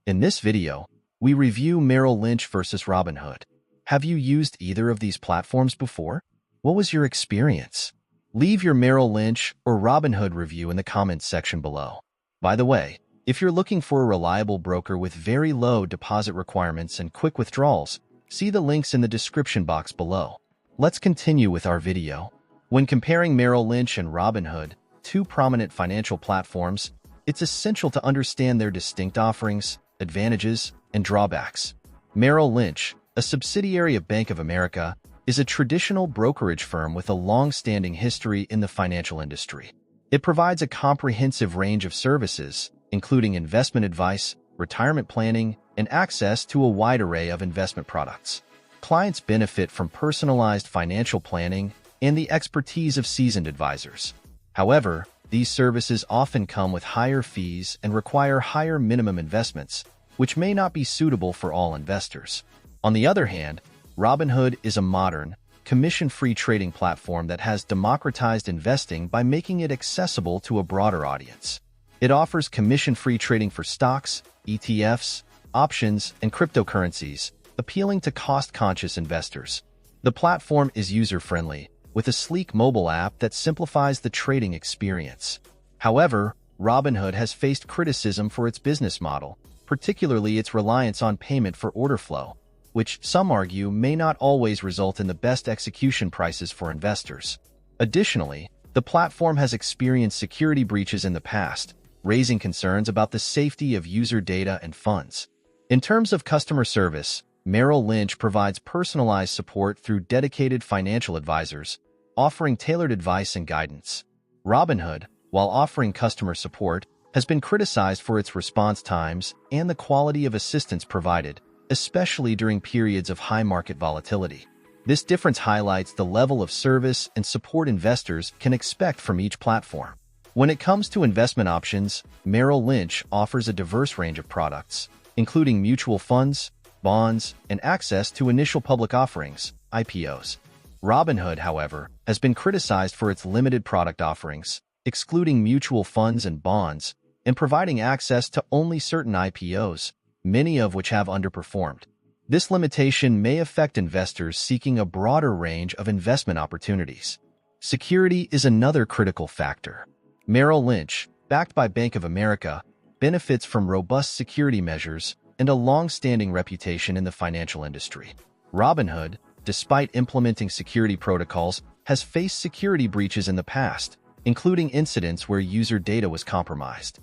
In this video, we review Merrill Lynch vs Robinhood. Have you used either of these platforms before? What was your experience? Leave your Merrill Lynch or Robinhood review in the comments section below. By the way, if you're looking for a reliable broker with very low deposit requirements and quick withdrawals, see the links in the description box below. Let's continue with our video. When comparing Merrill Lynch and Robinhood, two prominent financial platforms, it's essential to understand their distinct offerings, advantages, and drawbacks. Merrill Lynch, a subsidiary of Bank of America, is a traditional brokerage firm with a long-standing history in the financial industry. It provides a comprehensive range of services, including investment advice, retirement planning, and access to a wide array of investment products. Clients benefit from personalized financial planning and the expertise of seasoned advisors. However, these services often come with higher fees and require higher minimum investments, which may not be suitable for all investors. On the other hand, Robinhood is a modern, commission-free trading platform that has democratized investing by making it accessible to a broader audience. It offers commission-free trading for stocks, ETFs, options, and cryptocurrencies, appealing to cost-conscious investors. The platform is user-friendly, with a sleek mobile app that simplifies the trading experience. However, Robinhood has faced criticism for its business model, particularly its reliance on payment for order flow, which some argue may not always result in the best execution prices for investors. Additionally, the platform has experienced security breaches in the past, raising concerns about the safety of user data and funds. In terms of customer service, Merrill Lynch provides personalized support through dedicated financial advisors, offering tailored advice and guidance. Robinhood, while offering customer support, has been criticized for its response times and the quality of assistance provided, especially during periods of high market volatility. This difference highlights the level of service and support investors can expect from each platform. When it comes to investment options, Merrill Lynch offers a diverse range of products, including mutual funds, bonds, and access to initial public offerings, IPOs. Robinhood, however, has been criticized for its limited product offerings, excluding mutual funds and bonds, and providing access to only certain IPOs, many of which have underperformed. This limitation may affect investors seeking a broader range of investment opportunities. Security is another critical factor. Merrill Lynch, backed by Bank of America, benefits from robust security measures and a long-standing reputation in the financial industry. Robinhood, despite implementing security protocols, has faced security breaches in the past, including incidents where user data was compromised.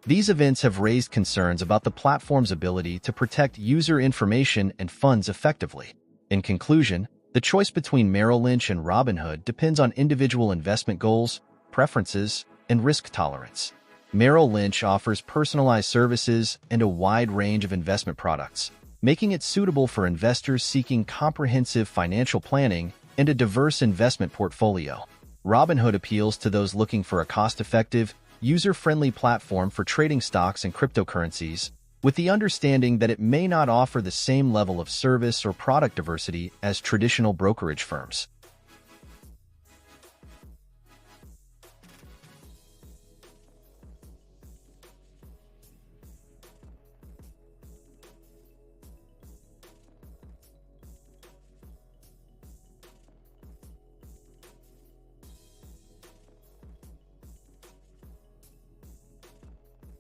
These events have raised concerns about the platform's ability to protect user information and funds effectively. In conclusion, the choice between Merrill Lynch and Robinhood depends on individual investment goals, preferences, and risk tolerance. Merrill Lynch offers personalized services and a wide range of investment products, making it suitable for investors seeking comprehensive financial planning and a diverse investment portfolio. Robinhood appeals to those looking for a cost-effective, user-friendly platform for trading stocks and cryptocurrencies, with the understanding that it may not offer the same level of service or product diversity as traditional brokerage firms.